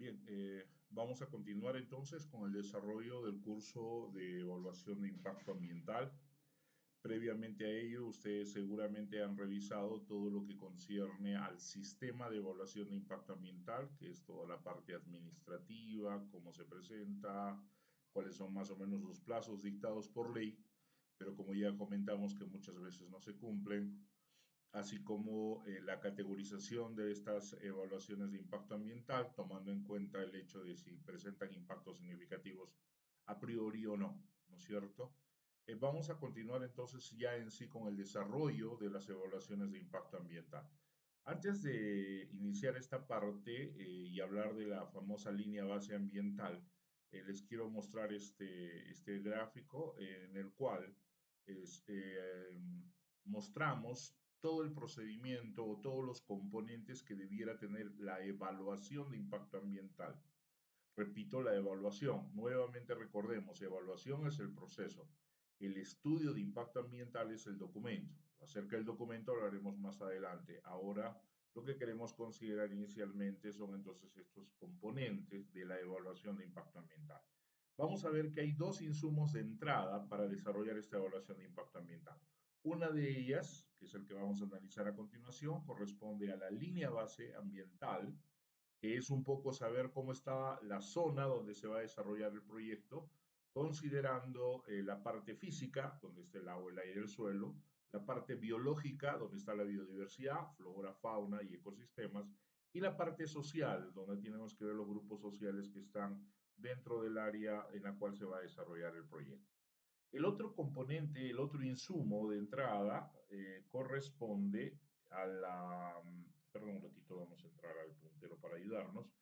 Bien, vamos a continuar entonces con el desarrollo del curso de evaluación de impacto ambiental. Previamente a ello, ustedes seguramente han revisado todo lo que concierne al sistema de evaluación de impacto ambiental, que es toda la parte administrativa, cómo se presenta, cuáles son más o menos los plazos dictados por ley, pero como ya comentamos que muchas veces no se cumplen, así como la categorización de estas evaluaciones de impacto ambiental, tomando en cuenta el hecho de si presentan impactos significativos a priori o no, ¿no es cierto? Vamos a continuar entonces ya en sí con el desarrollo de las evaluaciones de impacto ambiental. Antes de iniciar esta parte y hablar de la famosa línea base ambiental, les quiero mostrar este gráfico en el cual es, mostramos todo el procedimiento o todos los componentes que debiera tener la evaluación de impacto ambiental. Repito, la evaluación. Nuevamente recordemos, evaluación es el proceso. El estudio de impacto ambiental es el documento. Acerca del documento hablaremos más adelante. Ahora, lo que queremos considerar inicialmente son entonces estos componentes de la evaluación de impacto ambiental. Vamos a ver que hay dos insumos de entrada para desarrollar esta evaluación de impacto ambiental. Una de ellas, que es el que vamos a analizar a continuación, corresponde a la línea base ambiental, que es un poco saber cómo está la zona donde se va a desarrollar el proyecto, considerando la parte física, donde está el agua, el aire y el suelo, la parte biológica, donde está la biodiversidad, flora, fauna y ecosistemas, y la parte social, donde tenemos que ver los grupos sociales que están dentro del área en la cual se va a desarrollar el proyecto. El otro componente, el otro insumo de entrada corresponde a la, perdón un ratito, vamos a entrar al puntero para ayudarnos,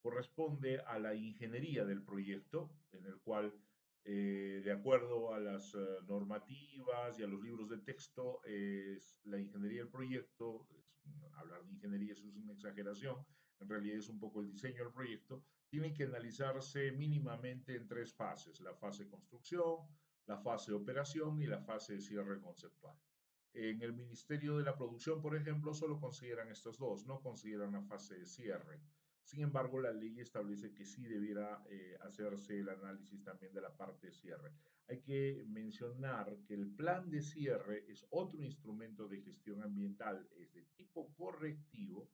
corresponde a la ingeniería del proyecto, en el cual, de acuerdo a las normativas y a los libros de texto, es la ingeniería del proyecto, hablar de ingeniería eso es una exageración, en realidad es un poco el diseño del proyecto, tiene que analizarse mínimamente en tres fases, la fase de construcción, la fase de operación y la fase de cierre conceptual. En el Ministerio de la Producción, por ejemplo, solo consideran estos dos, no consideran la fase de cierre. Sin embargo, la ley establece que sí debiera hacerse el análisis también de la parte de cierre. Hay que mencionar que el plan de cierre es otro instrumento de gestión ambiental, es de tipo correctivo,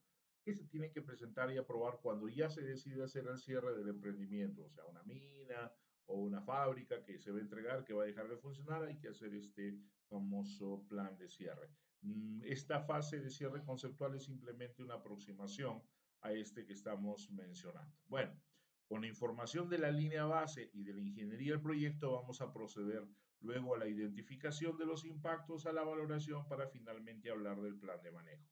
que se tiene que presentar y aprobar cuando ya se decide hacer el cierre del emprendimiento, o sea, una mina, o una fábrica que se va a entregar, que va a dejar de funcionar, hay que hacer este famoso plan de cierre. Esta fase de cierre conceptual es simplemente una aproximación a este que estamos mencionando. Bueno, con la información de la línea base y de la ingeniería del proyecto vamos a proceder luego a la identificación de los impactos, a la valoración para finalmente hablar del plan de manejo.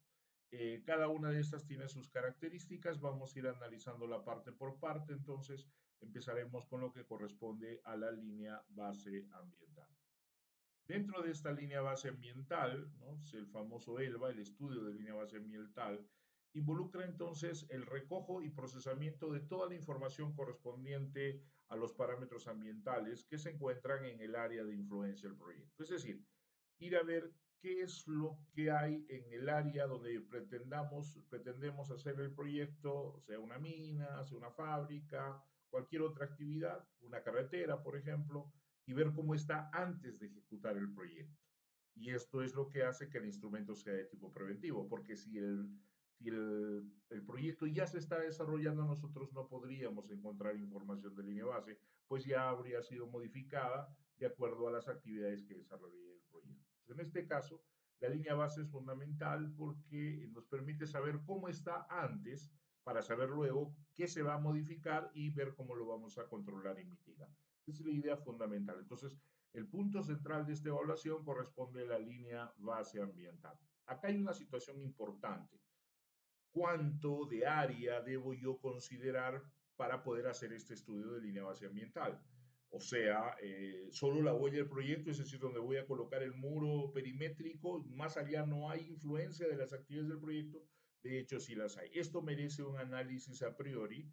Cada una de estas tiene sus características, vamos a ir analizando la parte por parte, entonces empezaremos con lo que corresponde a la línea base ambiental. Dentro de esta línea base ambiental, ¿no? Es el famoso ELBA, el estudio de línea base ambiental, involucra entonces el recojo y procesamiento de toda la información correspondiente a los parámetros ambientales que se encuentran en el área de influencia del proyecto. Es decir, ir a ver qué es lo que hay en el área donde pretendemos hacer el proyecto, sea una mina, sea una fábrica, cualquier otra actividad, una carretera, por ejemplo, y ver cómo está antes de ejecutar el proyecto. Y esto es lo que hace que el instrumento sea de tipo preventivo, porque si el proyecto ya se está desarrollando, nosotros no podríamos encontrar información de línea base, pues ya habría sido modificada de acuerdo a las actividades que desarrolle el proyecto. En este caso, la línea base es fundamental porque nos permite saber cómo está antes para saber luego qué se va a modificar y ver cómo lo vamos a controlar y mitigar. Esa es la idea fundamental. Entonces, el punto central de esta evaluación corresponde a la línea base ambiental. Acá hay una situación importante. ¿Cuánto de área debo yo considerar para poder hacer este estudio de línea base ambiental? O sea, solo la huella del proyecto, es decir, donde voy a colocar el muro perimétrico, más allá no hay influencia de las actividades del proyecto, de hecho sí las hay. Esto merece un análisis a priori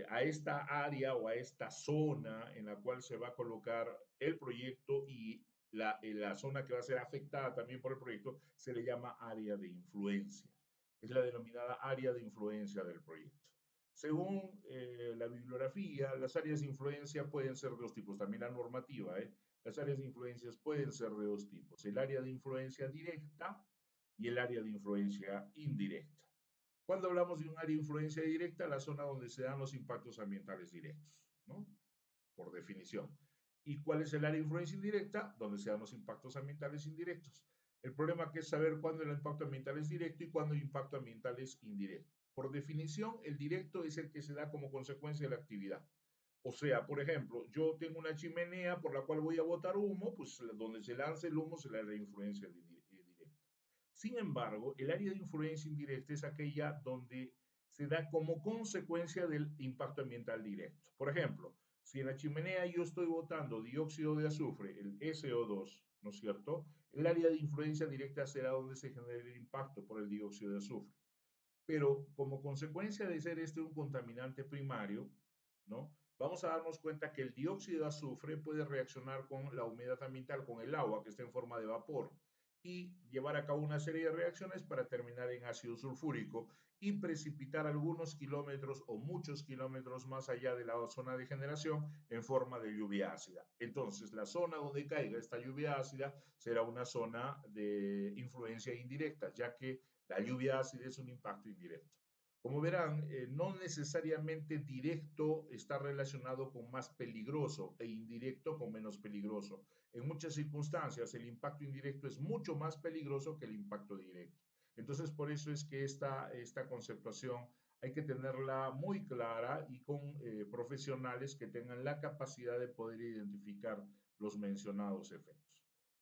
a esta área o a esta zona en la cual se va a colocar el proyecto y la zona que va a ser afectada también por el proyecto se le llama área de influencia. Es la denominada área de influencia del proyecto. Según la bibliografía, las áreas de influencia pueden ser de dos tipos, también la normativa, ¿eh? Las áreas de influencias pueden ser de dos tipos, el área de influencia directa y el área de influencia indirecta. Cuando hablamos de un área de influencia directa, la zona donde se dan los impactos ambientales directos, ¿no? Por definición. ¿Y cuál es el área de influencia indirecta? Donde se dan los impactos ambientales indirectos. El problema que es saber cuándo el impacto ambiental es directo y cuándo el impacto ambiental es indirecto. Por definición, el directo es el que se da como consecuencia de la actividad. O sea, por ejemplo, yo tengo una chimenea por la cual voy a botar humo, pues donde se lance el humo se le da influencia directa. Sin embargo, el área de influencia indirecta es aquella donde se da como consecuencia del impacto ambiental directo. Por ejemplo, si en la chimenea yo estoy botando dióxido de azufre, el SO2, ¿no es cierto? El área de influencia directa será donde se genera el impacto por el dióxido de azufre. Pero como consecuencia de ser este un contaminante primario, ¿no? Vamos a darnos cuenta que el dióxido de azufre puede reaccionar con la humedad ambiental, con el agua que está en forma de vapor, y llevar a cabo una serie de reacciones para terminar en ácido sulfúrico y precipitar algunos kilómetros o muchos kilómetros más allá de la zona de generación en forma de lluvia ácida. Entonces, la zona donde caiga esta lluvia ácida será una zona de influencia indirecta, ya que la lluvia ácida es un impacto indirecto. Como verán, no necesariamente directo está relacionado con más peligroso e indirecto con menos peligroso. En muchas circunstancias, el impacto indirecto es mucho más peligroso que el impacto directo. Entonces, por eso es que esta conceptuación hay que tenerla muy clara y con profesionales que tengan la capacidad de poder identificar los mencionados efectos.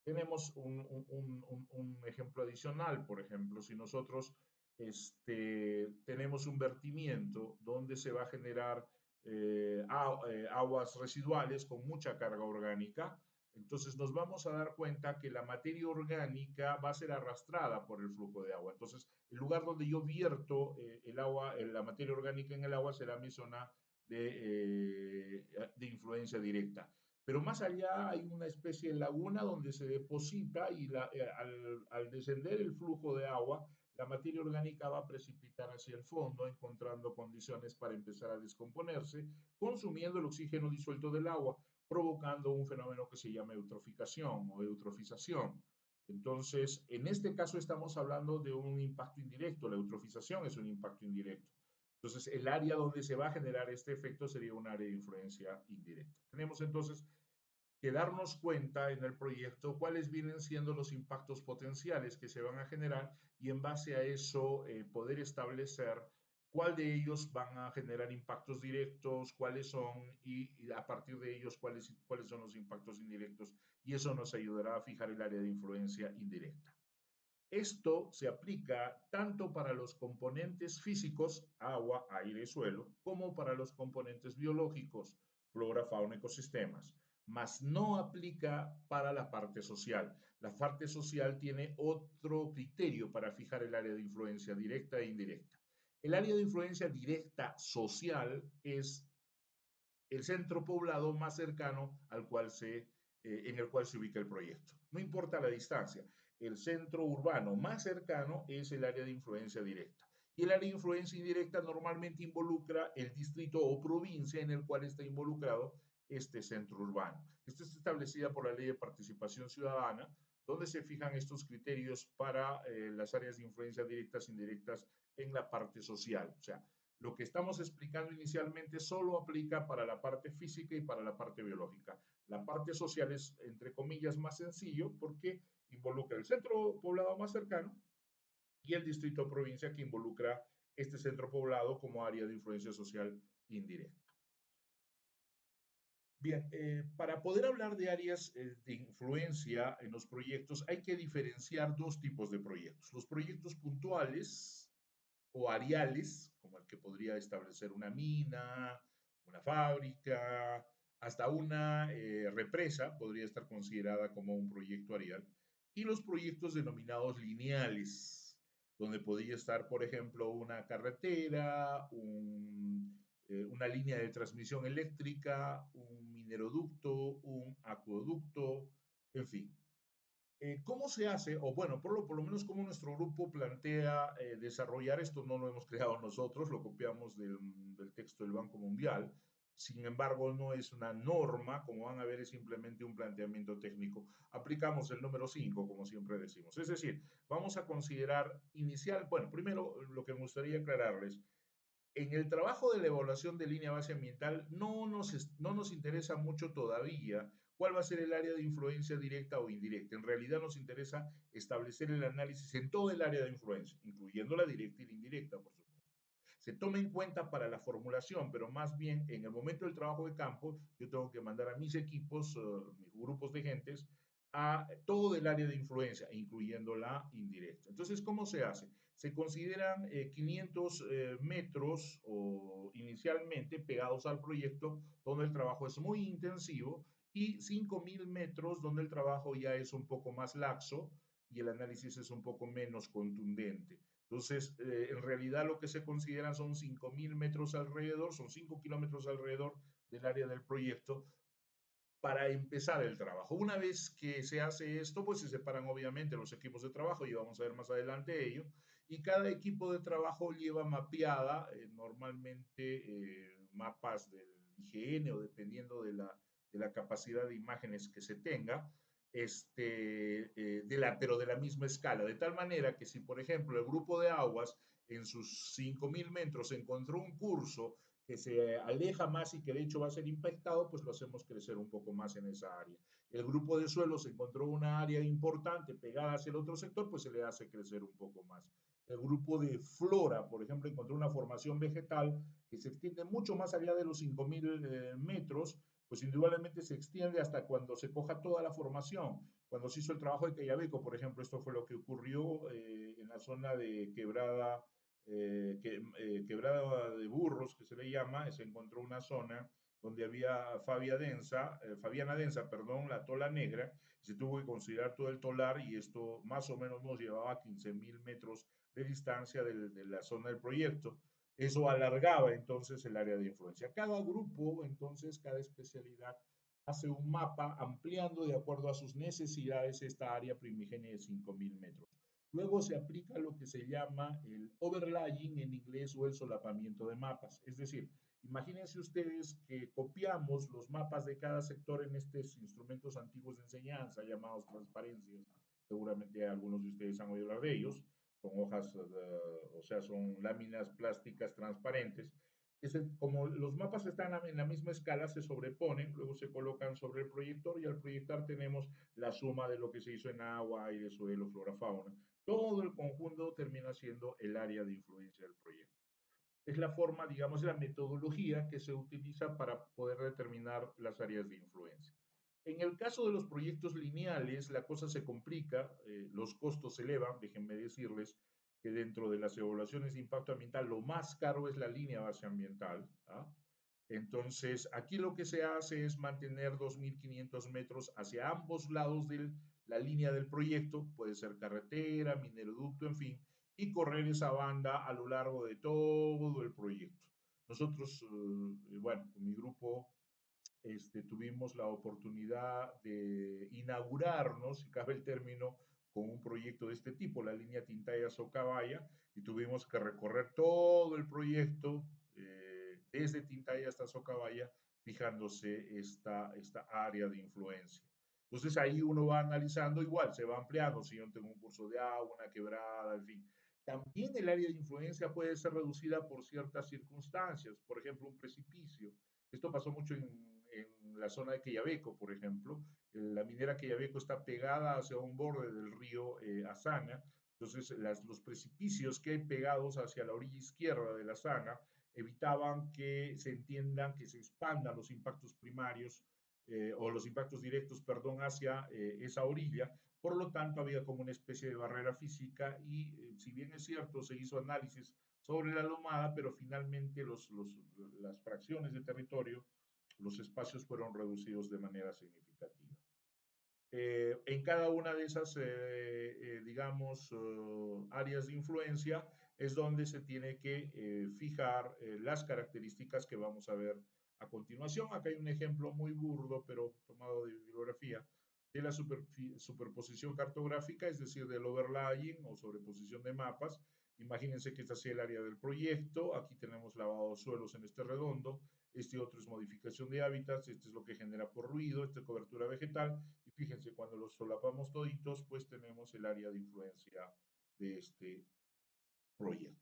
Tenemos un ejemplo adicional, por ejemplo, si nosotros tenemos un vertimiento donde se va a generar aguas residuales con mucha carga orgánica, entonces nos vamos a dar cuenta que la materia orgánica va a ser arrastrada por el flujo de agua. Entonces, el lugar donde yo vierto el agua, la materia orgánica en el agua será mi zona de influencia directa. Pero más allá hay una especie de laguna donde se deposita y al descender el flujo de agua, la materia orgánica va a precipitar hacia el fondo, encontrando condiciones para empezar a descomponerse, consumiendo el oxígeno disuelto del agua, provocando un fenómeno que se llama eutroficación o eutrofización. Entonces, en este caso estamos hablando de un impacto indirecto, la eutrofización es un impacto indirecto. Entonces, el área donde se va a generar este efecto sería un área de influencia indirecta. Tenemos entonces que darnos cuenta en el proyecto cuáles vienen siendo los impactos potenciales que se van a generar y en base a eso poder establecer cuál de ellos van a generar impactos directos, cuáles son y a partir de ellos cuáles son los impactos indirectos y eso nos ayudará a fijar el área de influencia indirecta. Esto se aplica tanto para los componentes físicos, agua, aire, suelo, como para los componentes biológicos, flora, fauna, ecosistemas, mas no aplica para la parte social. La parte social tiene otro criterio para fijar el área de influencia directa e indirecta. El área de influencia directa social es el centro poblado más cercano en el cual se ubica el proyecto. No importa la distancia, el centro urbano más cercano es el área de influencia directa. Y el área de influencia indirecta normalmente involucra el distrito o provincia en el cual está involucrado este centro urbano. Esto está establecida por la Ley de Participación Ciudadana, donde se fijan estos criterios para las áreas de influencia directas e indirectas en la parte social. O sea, lo que estamos explicando inicialmente solo aplica para la parte física y para la parte biológica. La parte social es, entre comillas, más sencillo porque involucra el centro poblado más cercano y el distrito o provincia que involucra este centro poblado como área de influencia social indirecta. Bien, para poder hablar de áreas de influencia en los proyectos hay que diferenciar dos tipos de proyectos. Los proyectos puntuales o áreales, como el que podría establecer una mina, una fábrica, hasta una represa podría estar considerada como un proyecto áreal, y los proyectos denominados lineales, donde podría estar, por ejemplo, una carretera, una línea de transmisión eléctrica, un mineroducto, un acueducto, en fin. ¿Cómo se hace? O bueno, por lo menos cómo nuestro grupo plantea desarrollar esto, no lo hemos creado nosotros, lo copiamos del texto del Banco Mundial. Sin embargo, no es una norma, como van a ver, es simplemente un planteamiento técnico. Aplicamos el número 5, como siempre decimos. Es decir, vamos a considerar inicial, bueno, primero lo que me gustaría aclararles, en el trabajo de la evaluación de línea base ambiental no nos interesa mucho todavía cuál va a ser el área de influencia directa o indirecta. En realidad nos interesa establecer el análisis en todo el área de influencia, incluyendo la directa y la indirecta, por supuesto. Se toma en cuenta para la formulación, pero más bien en el momento del trabajo de campo, yo tengo que mandar a mis equipos, mis grupos de gentes, a todo el área de influencia, incluyendo la indirecta. Entonces, ¿cómo se hace? Se consideran 500 metros o inicialmente pegados al proyecto donde el trabajo es muy intensivo y 5.000 metros donde el trabajo ya es un poco más laxo y el análisis es un poco menos contundente. Entonces, en realidad lo que se consideran son 5.000 metros alrededor, son 5 kilómetros alrededor del área del proyecto para empezar el trabajo. Una vez que se hace esto, pues se separan obviamente los equipos de trabajo, y vamos a ver más adelante ello, y cada equipo de trabajo lleva mapeada normalmente mapas del IGN o dependiendo de la capacidad de imágenes que se tenga, pero de la misma escala, de tal manera que si, por ejemplo, el grupo de aguas en sus 5.000 metros encontró un curso que se aleja más y que de hecho va a ser impactado, pues lo hacemos crecer un poco más en esa área. El grupo de suelos encontró una área importante pegada hacia el otro sector, pues se le hace crecer un poco más. El grupo de flora, por ejemplo, encontró una formación vegetal que se extiende mucho más allá de los 5.000 metros, pues indudablemente se extiende hasta cuando se coja toda la formación. Cuando se hizo el trabajo de Cayabeco, por ejemplo, esto fue lo que ocurrió en la zona de Quebrada de Burros, que se le llama, se encontró una zona donde había Fabiana densa, perdón, la tola negra, se tuvo que considerar todo el tolar y esto más o menos nos llevaba a 15.000 metros de distancia de la zona del proyecto. Eso alargaba entonces el área de influencia. Cada grupo, entonces, cada especialidad hace un mapa ampliando de acuerdo a sus necesidades esta área primigenia de 5.000 metros. Luego se aplica lo que se llama el overlaying en inglés o el solapamiento de mapas. Es decir, imagínense ustedes que copiamos los mapas de cada sector en estos instrumentos antiguos de enseñanza llamados transparencias. Seguramente algunos de ustedes han oído hablar de ellos. Son hojas, o sea, son láminas plásticas transparentes. Como los mapas están en la misma escala, se sobreponen, luego se colocan sobre el proyector y al proyectar tenemos la suma de lo que se hizo en agua, aire, suelo, flora, fauna. Todo el conjunto termina siendo el área de influencia del proyecto. Es la forma, digamos, la metodología que se utiliza para poder determinar las áreas de influencia. En el caso de los proyectos lineales, la cosa se complica, los costos se elevan, déjenme decirles que dentro de las evaluaciones de impacto ambiental lo más caro es la línea base ambiental. ¿Ah? Entonces, aquí lo que se hace es mantener 2.500 metros hacia ambos lados de la línea del proyecto, puede ser carretera, mineroducto, en fin, y correr esa banda a lo largo de todo el proyecto. Nosotros, bueno, con mi grupo tuvimos la oportunidad de inaugurarnos, si cabe el término, con un proyecto de este tipo, la línea Tintaya-Socabaya, y tuvimos que recorrer todo el proyecto, desde Tintaya hasta Socabaya, fijándose esta área de influencia. Entonces ahí uno va analizando igual, se va ampliando, si yo tengo un curso de agua, una quebrada, en fin. También el área de influencia puede ser reducida por ciertas circunstancias, por ejemplo, un precipicio. Esto pasó mucho en la zona de Quellaveco, por ejemplo. La minera Quellaveco está pegada hacia un borde del río Asana. Entonces, los precipicios que hay pegados hacia la orilla izquierda de la Asana evitaban que se entiendan, que se expandan los impactos primarios o los impactos directos, perdón, hacia esa orilla. Por lo tanto, había como una especie de barrera física y, si bien es cierto, se hizo análisis sobre la lomada, pero finalmente las fracciones de territorio, los espacios fueron reducidos de manera significativa. En cada una de esas, digamos, áreas de influencia es donde se tiene que fijar las características que vamos a ver a continuación. Acá hay un ejemplo muy burdo, pero tomado de bibliografía, de la superposición cartográfica, es decir, del overlaying o sobreposición de mapas. Imagínense que esta sea el área del proyecto, aquí tenemos lavado de suelos en este redondo, este otro es modificación de hábitats, este es lo que genera por ruido, esta es cobertura vegetal, y fíjense, cuando los solapamos toditos, pues tenemos el área de influencia de este proyecto.